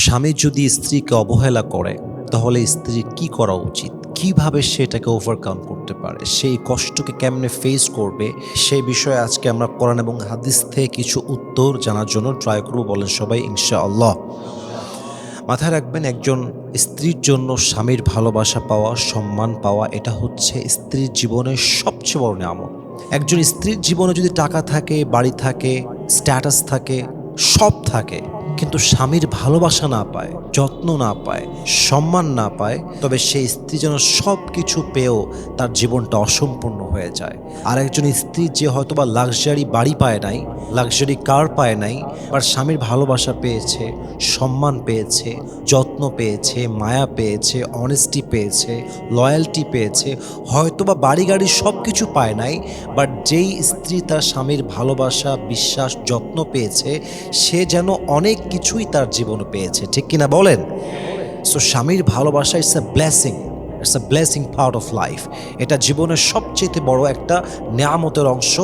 স্বামী যদি স্ত্রীকে অবহেলা করে তাহলে স্ত্রীর কি করা উচিত, কিভাবে সেটাকে ওভারকাম করতে পারে, সেই কষ্টকে কেমনে ফেস করবে, সেই বিষয়ে আজকে আমরা কোরআন এবং হাদিস থেকে কিছু উত্তর জানার জন্য ট্রাই করব। বলেন সবাই ইনশাআল্লাহ। মাথায় রাখবেন, একজন স্ত্রীর জন্য স্বামীর ভালোবাসা পাওয়া, সম্মান পাওয়া, এটা হচ্ছে স্ত্রীর জীবনের সবচেয়ে বড় নিয়ামত। একজন স্ত্রীর জীবনে যদি টাকা থাকে, বাড়ি থাকে, স্ট্যাটাস থাকে, সব থাকে, কিন্তু স্বামীর ভালোবাসা না পায়, যত্ন না পায়, সম্মান না পায়, তবে সেই স্ত্রী যেন সব কিছু পেয়েও তার জীবনটা অসম্পূর্ণ হয়ে যায়। আর একজন স্ত্রী যে হয়তোবা লাক্সারি বাড়ি পায় নাই, লাক্সারি কার পায় নাই, আর স্বামীর ভালোবাসা পেয়েছে, সম্মান পেয়েছে, যত্ন পেয়েছে, মায়া পেয়েছে, অনেস্টি পেয়েছে, লয়্যালটি পেয়েছে, হয়তোবা বাড়ি গাড়ি সব কিছু পায় নাই, বাট যেই স্ত্রী তার স্বামীর ভালোবাসা, বিশ্বাস, যত্ন পেয়েছে, সে যেন অনেক কিছুই তার জীবনে পেয়েছে। ঠিক কিনা বলেন? সো স্বামীর ভালোবাসা it's a blessing part of life. এটা জীবনের সবচেয়ে বড় একটা নেয়ামতের অংশ।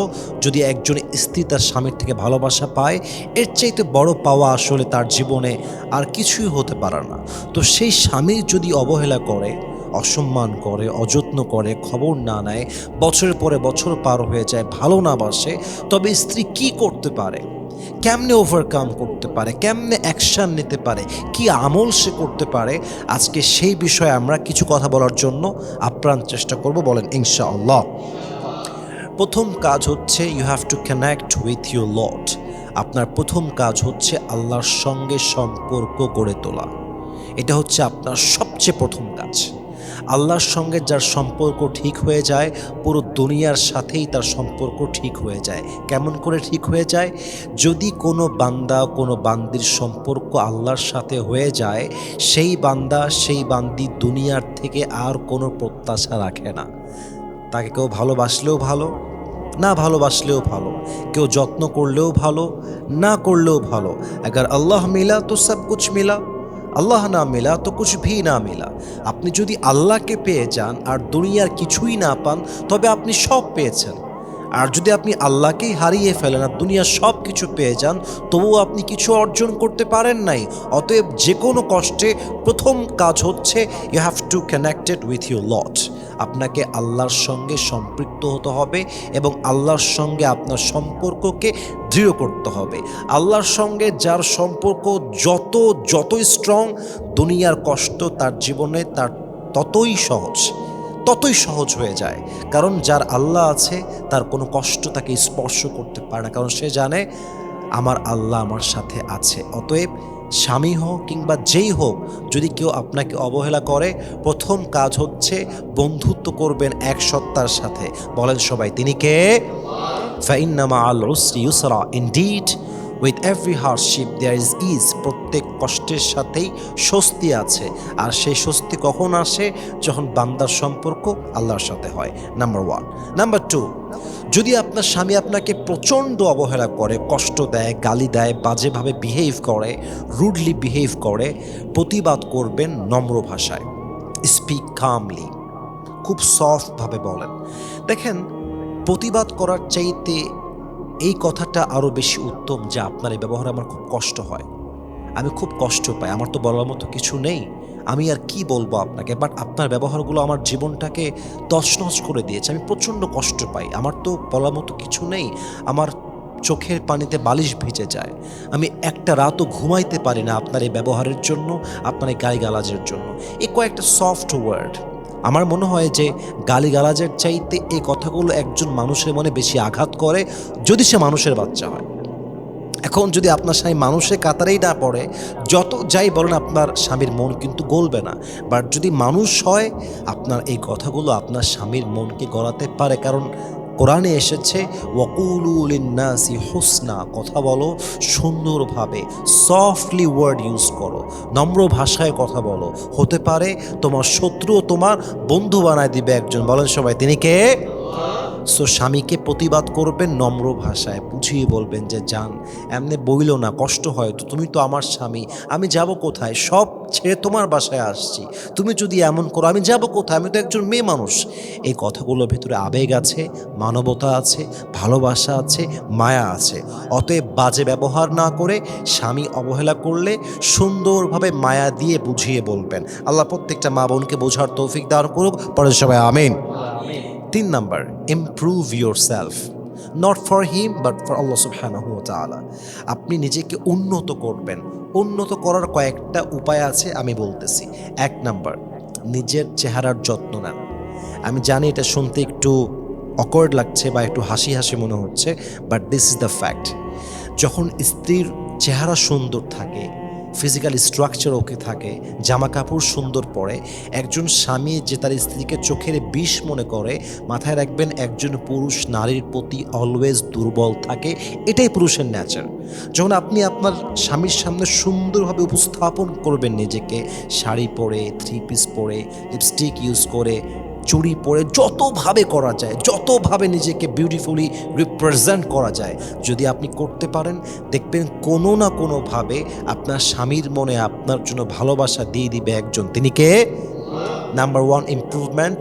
যদি একজন স্ত্রী তার স্বামীর থেকে ভালোবাসা পায়, এর চাইতে বড় পাওয়া আসলে তার জীবনে আর কিছুই হতে পারে না। তো সেই স্বামীর যদি অবহেলা করে, অসম্মান করে, অযত্ন করে, খবর না নেয়, বছরের পরে বছর পার হয়ে যায়, ভালো না বাসে, তবে স্ত্রী কি করতে পারে, কেমনে ওভারকাম করতে পারে, কেমনে অ্যাকশান নিতে পারে, কি আমল সে করতে পারে, আজকে সেই বিষয়ে আমরা কিছু কথা বলার জন্য আপ্রাণ চেষ্টা করব। বলেন ইনশাআল্লাহ। প্রথম কাজ হচ্ছে you have to connect with your Lord. আপনার প্রথম কাজ হচ্ছে আল্লাহর সঙ্গে সম্পর্ক গড়ে তোলা। এটা হচ্ছে আপনার সবচেয়ে প্রথম কাজ। আল্লাহর সঙ্গে যার সম্পর্ক ঠিক হয়ে যায়, পুরো দুনিয়ার সাথেই তার সম্পর্ক ঠিক হয়ে যায়। কেমন করে ঠিক হয়ে যায়? যদি কোনো বান্দা, কোনো বান্দির সম্পর্ক আল্লাহর সাথে হয়ে যায়, সেই বান্দা, সেই বান্দি দুনিয়ার থেকে আর কোনো প্রত্যাশা রাখে না। তাকে কেউ ভালোবাসলেও ভালো, না ভালোবাসলেও ভালো, কেউ যত্ন করলেও ভালো, না করলেও ভালো। अगर আল্লাহ মিলা তো সব কুছ মিলা, আল্লাহ না মিলা তো কুছ ভি না মিলা। আপনি যদি আল্লাহকে পেয়ে যান আর দুনিয়ার কিছুই না পান, তবে আপনি সব পেয়েছেন। আর যদি আপনি আল্লাহকেই হারিয়ে ফেলেন আর দুনিয়ার সব কিছু পেয়ে যান, তবুও আপনি কিছু অর্জন করতে পারেন নাই। অতএব যে কোনো কষ্টে প্রথম কাজ হচ্ছে you have to connected with your Lord. আপনাকে আল্লাহর সঙ্গে সম্পৃক্ত হতে হবে এবং আল্লাহর সঙ্গে আপনার সম্পর্ককে দৃঢ় করতে হবে। আল্লাহর সঙ্গে যার সম্পর্ক যতই স্ট্রং, দুনিয়ার কষ্ট তার জীবনে তার ততই সহজ হয়ে যায়। কারণ যার আল্লাহ আছে, তার কোনো কষ্ট তাকে স্পর্শ করতে পারে না, কারণ সে জানে আমার আল্লাহ আমার সাথে আছে। অতএব স্বামী হোক কিংবা যেই হোক, যদি কেউ আপনাকে অবহেলা করে, প্রথম কাজ হচ্ছে বন্ধুত্ব করবেন এক সত্তার সাথে। বলেন সবাই, তিনি কে? ফাইন্না মাআল উসরি ইউসরা। Indeed with every hardship there is is. প্রত্যেক কষ্টের সাথেই স্বস্তি আছে। আর সেই স্বস্তি কখন আসে? যখন বান্দার সম্পর্ক আল্লাহর সাথে হয়। নাম্বার 1। নাম্বার 2, যদি আপনার স্বামী আপনাকে প্রচণ্ড অবহেলা করে, কষ্ট দেয়, গালি দেয়, বাজেভাবে বিহেভ করে, রুডলি বিহেভ করে, প্রতিবাদ করবেন নম্র ভাষায়। স্পিক কামলি, খুব সফটভাবে বলেন। দেখেন, প্রতিবাদ করার চাইতে এই কথাটা আরও বেশি উত্তম যে আপনার এই ব্যবহারে আমার খুব কষ্ট হয়, আমি খুব কষ্ট পাই, আমার তো বলার মতো কিছু নেই, আমি আর কি বলবো আপনাকে, বাট আপনার ব্যবহারগুলো আমার জীবনটাকে তছনছ করে দিয়েছে, আমি প্রচণ্ড কষ্ট পাই, আমার তো বলার মতো কিছু নেই, আমার চোখের পানিতে বালিশ ভিজে যায়, আমি একটা রাতও ঘুমাইতে পারি না আপনার এই ব্যবহারের জন্য, আপনার এই গালিগালাজের জন্য। এই কয়েকটা সফট ওয়ার্ড, আমার মনে হয় যে গালিগালাজের চাইতে এই কথাগুলো একজন মানুষের মনে বেশি আঘাত করে, যদি সে মানুষের বাচ্চা হয়। এখন যদি আপনার স্বামী মানুষের কাতারেই না পড়ে, যত যাই বলেন আপনার স্বামীর মন কিন্তু গলবে না। বাট যদি মানুষ হয়, আপনার এই কথাগুলো আপনার স্বামীর মনকে গলাতে পারে। কারণ কোরআনে এসেছে ওয়াকুলু লিন্নাসি হুসনা, কথা বলো সুন্দরভাবে, সফটলি ওয়ার্ড ইউজ করো, নম্র ভাষায় কথা বলো। হতে পারে তোমার শত্রুও তোমার বন্ধু বানায় দিবে একজন। বলেন সবাই, তিনি কে? সো স্বামীকে প্রতিবাদ করবেন নম্র ভাষায়, বুঝিয়ে বলবেন যে জান এমনি বইল না, কষ্ট হয় তো, তুমি তো আমার স্বামী, আমি যাব কোথায়, সব ছেড়ে তোমার বাসায় আসছি, তুমি যদি এমন করো আমি যাব কোথায়, আমি তো একজন মেয়ে মানুষ। এই কথাগুলোর ভেতরে আবেগ আছে, মানবতা আছে, ভালোবাসা আছে, মায়া আছে। অতএব বাজে ব্যবহার না করে স্বামী অবহেলা করলে সুন্দরভাবে মায়া দিয়ে বুঝিয়ে বলবেন। আল্লাহ প্রত্যেকটা মা বোনকে বোঝার তৌফিক দান করুক, পরে সবাই আমিন। 3 number, improve yourself, not for him but for আল্লাহ সুবহানাহু ওয়া তাআলা। আপনি নিজেকে উন্নত করবেন। উন্নত করার কয়েকটা উপায় আছে, আমি বলতেছি। 1 নাম্বার, নিজের চেহারার যত্ন নেন। আমি জানি এটা শুনতে একটু অকওয়ার্ড লাগছে বা একটু হাসি হাসি মনে হচ্ছে, but this is the fact. যখন স্ত্রীর চেহারা সুন্দর থাকে, ফিজিক্যাল স্ট্রাকচার ওকে থাকে, জামা কাপড় সুন্দর পরে, একজন স্বামী যে তার স্ত্রীকে চোখের বিষ মনে করে, মাথায় রাখবেন একজন পুরুষ নারীর প্রতি অলওয়েজ দুর্বল থাকে। এটাই পুরুষের নেচার। যখন আপনি আপনার স্বামীর সামনে সুন্দরভাবে উপস্থাপন করবেন নিজেকে, শাড়ি পরে, 3 পিস পরে, লিপস্টিক ইউজ করে, চুড়ি পরে, যতভাবে করা যায়, যতভাবে নিজেকে বিউটিফুলি রিপ্রেজেন্ট করা যায়, যদি আপনি করতে পারেন, দেখবেন কোনো না কোনোভাবে আপনার স্বামীর মনে আপনার জন্য ভালোবাসা দিয়ে দিবে একজন। তিনি কে? Number 1 improvement,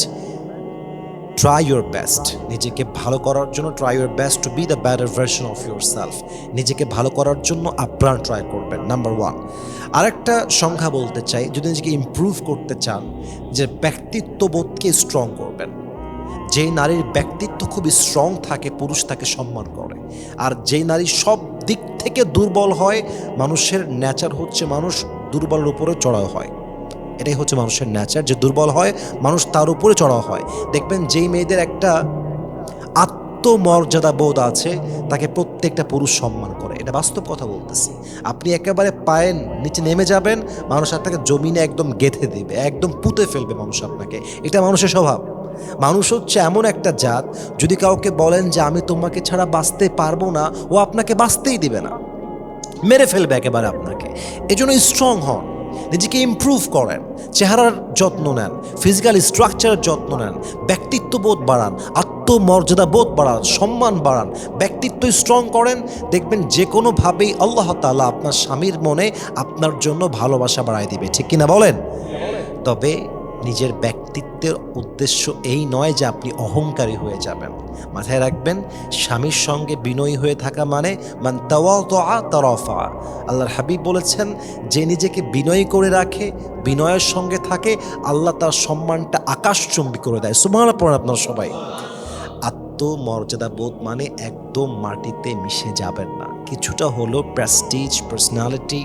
try your best. নিজেকে ভালো করার জন্য try your best to be the better version of yourself. নিজেকে ভালো করার জন্য আপ্রাণ ট্রাই করবেন, নাম্বার 1। আরেকটা সংখ্যা বলতে চাই, যদি নিজেকে ইমপ্রুভ করতে চান, যে ব্যক্তিত্ববোধকে স্ট্রং করবেন। যেই নারীর ব্যক্তিত্ব খুবই স্ট্রং থাকে, পুরুষ তাকে সম্মান করে। আর যেই নারী সব দিক থেকে দুর্বল হয়, মানুষের নেচার হচ্ছে মানুষ দুর্বলের উপরে চড়াও হয়। এটাই হচ্ছে মানুষের নেচার, যে দুর্বল হয় মানুষ তার উপরে চড়াও হয়। দেখবেন যেই মেয়েদের একটা আত্মমর্যাদা বোধ আছে, তাকে প্রত্যেকটা পুরুষ সম্মান করে। এটা বাস্তব কথা বলতেছি। আপনি একেবারে পায়ের নিচে নেমে যাবেন, মানুষ আপনাকে জমিনে একদম গেঁথে দেবে, একদম পুঁতে ফেলবে মানুষ আপনাকে। এটা মানুষের স্বভাব। মানুষ হচ্ছে এমন একটা জাত, যদি কাউকে বলেন যে আমি তোমাকে ছাড়া বাঁচতে পারবো না, ও আপনাকে বাঁচতেই দিবে না, মেরে ফেলবে একেবারে আপনাকে। এজন্য স্ট্রং হন, নিজেকে ইমপ্রুভ করেন, চেহারার যত্ন নেন, ফিজিক্যাল স্ট্রাকচারের যত্ন নেন, ব্যক্তিত্ববোধ বাড়ান, আত্মমর্যাদা বোধ বাড়ান, সম্মান বাড়ান, ব্যক্তিত্ব স্ট্রং করেন। দেখবেন যে কোনোভাবেই আল্লাহ তাআলা আপনার স্বামীর মনে আপনার জন্য ভালোবাসা বাড়ায় দিবে, ঠিক কিনা বলেন? তবে নিজের ব্যক্তিত্বের উদ্দেশ্য এই নয় যে আপনি অহংকারী হয়ে যাবেন। মাথায় রাখবেন, স্বামীর সঙ্গে বিনয়ী হয়ে থাকা মানে মান তাওয়াদুআ তারাফা। আল্লাহর হাবিব বলেছেন, যে নিজেকে বিনয়ী করে রাখে, বিনয়ের সঙ্গে থাকে, আল্লাহ তার সম্মানটা আকাশচুম্বী করে দেয়। সুবহানাল্লাহ পড়েন আপনারা সবাই। আত্মমর্যাদা বোধ মানে একদম মাটিতে মিশে যাবেন না, কিছুটা হলো প্রেস্টিজ, পার্সোনালিটি,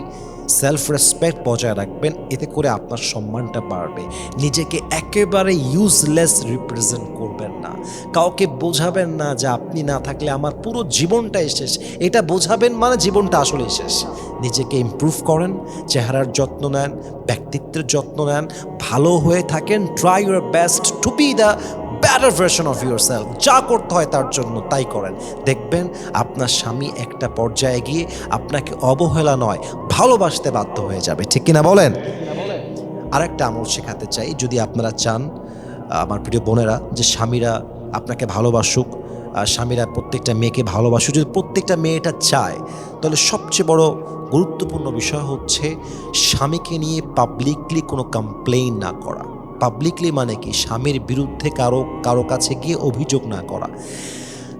সেলফ রেসপেক্ট বজায় রাখবেন। এতে করে আপনার সম্মানটা বাড়বে। নিজেকে একেবারে ইউজলেস রিপ্রেজেন্ট করবেন না, কাউকে বোঝাবেন না যে আপনি না থাকলে আমার পুরো জীবনটাই শেষ। এটা বোঝাবেন মানে জীবনটা আসলেই শেষ। নিজেকে ইমপ্রুভ করেন, চেহারার যত্ন নেন, ব্যক্তিত্বের যত্ন নেন, ভালো হয়ে থাকেন। Try your best to be the better version of your self. যা করতে হয় তার জন্য তাই করেন। দেখবেন আপনার স্বামী একটা পর্যায়ে গিয়ে আপনাকে অবহেলা নয়, ভালোবাসতে বাধ্য হয়ে যাবে, ঠিক কিনা বলেন? আরেকটা আমল শেখাতে চাই, যদি আপনারা চান আমার প্রিয় বোনেরা, যে স্বামীরা আপনাকে ভালোবাসুক, স্বামীরা প্রত্যেকটা মেয়েকে ভালোবাসুক, যদি প্রত্যেকটা মেয়ে এটা চায়, তাহলে সবচেয়ে বড় গুরুত্বপূর্ণ বিষয় হচ্ছে স্বামীকে নিয়ে পাবলিকলি কোনো কমপ্লেইন না করা। পাবলিকলি মানে কি? স্বামীর বিরুদ্ধে কারো কাছে গিয়ে অভিযোগ না করা।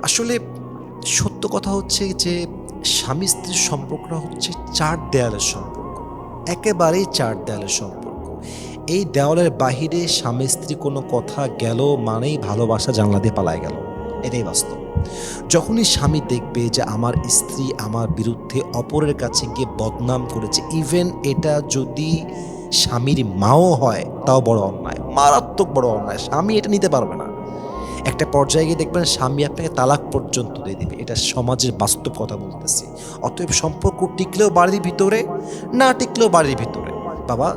আসলে সত্য কথা হচ্ছে যে স্বামী স্ত্রীর সম্পর্কটা হচ্ছে 4 দেয়ালের সম্পর্ক, একেবারেই 4 দেয়ালের সম্পর্ক। এই দেওয়ালের বাহিরে স্বামী স্ত্রী কোনো কথা গেল মানেই ভালোবাসা জানলা দিয়ে পালায় গেল। এটাই বাস্তব। যখনই স্বামী দেখবে যে আমার স্ত্রী আমার বিরুদ্ধে অপরের কাছে গিয়ে বদনাম করেছে, ইভেন এটা যদি স্বামীর মাও হয়, তাও বড় অন্যায়, মারাত্মক বড় অন্যায়। স্বামী এটা নিতে পারবে না। একটা পর্যায়ে গিয়ে দেখবেন স্বামী আপনাকে তালাক পর্যন্ত দিয়ে দিবে। এটা সমাজের বাস্তব কথা বলতেছি। অতএব সম্পর্ক টিকলেও বাড়ির ভিতরে, না টিকলেও বাড়ির ভিতরে। বাবা,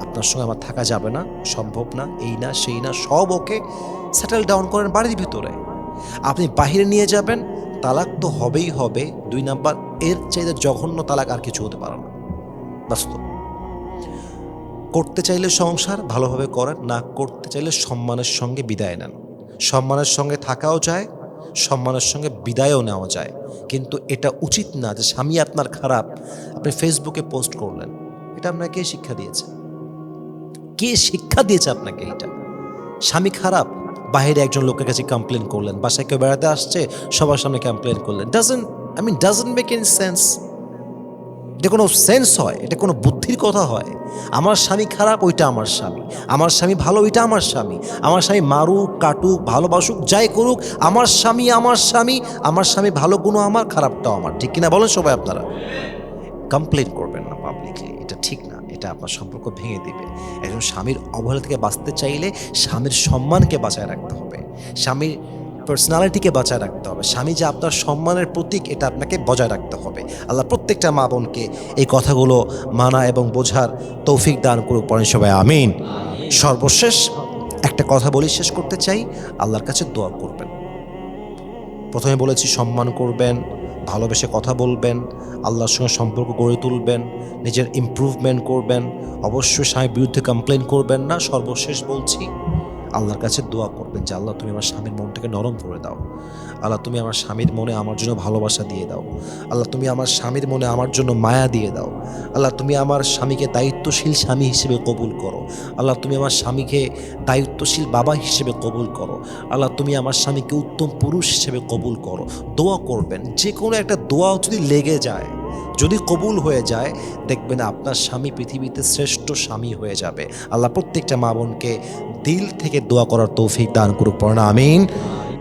আপনার সঙ্গে আমার থাকা যাবে না, সম্ভব না, এই না সেই না, সব ওকে, সেটেল ডাউন করেন বাড়ির ভিতরে। আপনি বাহিরে নিয়ে যাবেন, তালাক তো হবেই হবে। 2 নাম্বার, এর চাইতে জঘন্য তালাক আর কিছু হতে পারে না। বাস্তব। করতে চাইলে সংসার ভালোভাবে করেন, না করতে চাইলে সম্মানের সঙ্গে বিদায় নেন। সম্মানের সঙ্গে থাকাও যায়, সম্মানের সঙ্গে বিদায়ও নেওয়া যায়। কিন্তু এটা উচিত না যে স্বামী আপনার খারাপ, আপনি ফেসবুকে পোস্ট করলেন। এটা আপনাকে কে শিক্ষা দিয়েছে? কে শিক্ষা দিয়েছে আপনাকে এটা? স্বামী খারাপ, বাইরে একজন লোকের কাছে কমপ্লেন করলেন, বাসায় কেউ বেড়াতে আসছে, সবার সামনে কমপ্লেন করলেন। Doesn't make any sense. এটা কোনো সেন্স হয়? এটা কোনো বুদ্ধির কথা হয়? আমার স্বামী খারাপ, ওইটা আমার স্বামী। আমার স্বামী ভালো, ওইটা আমার স্বামী। আমার স্বামী মারুক, কাটুক, ভালোবাসুক, যাই করুক, আমার স্বামী আমার স্বামী। আমার স্বামী ভালো গুণও আমার, খারাপটাও আমার। ঠিক কিনা বলেন সবাই আপনারা? কমপ্লেন করবেন না পাবলিকলি, এটা ঠিক না। এটা আপনার সম্পর্ক ভেঙে দিবে। একজন স্বামীর অবহেলা থেকে বাঁচতে চাইলে স্বামীর সম্মানকে বাঁচায় রাখতে হবে, স্বামীর পার্সোনালিটিকে বাঁচায় রাখতে হবে। স্বামী যে আপনার সম্মানের প্রতীক, এটা আপনাকে বজায় রাখতে হবে। আল্লাহ প্রত্যেকটা মা বোনকে এই কথাগুলো মানা এবং বোঝার তৌফিক দান করুক, পড়েন সবাই আমিন। সর্বশেষ একটা কথা বলি, শেষ করতে চাই, আল্লাহর কাছে দোয়া করবেন। প্রথমে বলেছি সম্মান করবেন, ভালোবেসে কথা বলবেন, আল্লাহর সঙ্গে সম্পর্ক গড়ে তুলবেন, নিজের ইমপ্রুভমেন্ট করবেন, অবশ্যই স্বামীর বিরুদ্ধে কমপ্লেন করবেন না। সর্বশেষ বলছি, আল্লাহর কাছে দোয়া করবেন যে আল্লাহ তুমি আমার স্বামীর মনটাকে নরম করে দাও। আল্লাহ তুমি আমার স্বামীর মনে আমার জন্য ভালোবাসা দিয়ে দাও। আল্লাহ তুমি আমার স্বামীর মনে আমার জন্য মায়া দিয়ে দাও। আল্লাহ তুমি আমার স্বামীকে দায়িত্বশীল স্বামী হিসেবে কবুল করো। আল্লাহ তুমি আমার স্বামীকে দায়িত্বশীল বাবা হিসেবে কবুল করো। আল্লাহ তুমি আমার স্বামীকে উত্তম পুরুষ হিসেবে কবুল করো। দোয়া করবেন। যে কোনো একটা দোয়া যদি লেগে যায়, যদি কবুল হয়ে যায়, দেখবেন আপনার স্বামী পৃথিবীতে শ্রেষ্ঠ স্বামী হয়ে যাবে। আল্লাহ প্রত্যেকটা মা বোনকে দিল থেকে দোয়া করার তৌফিক দান করুক, পড়না আমিন।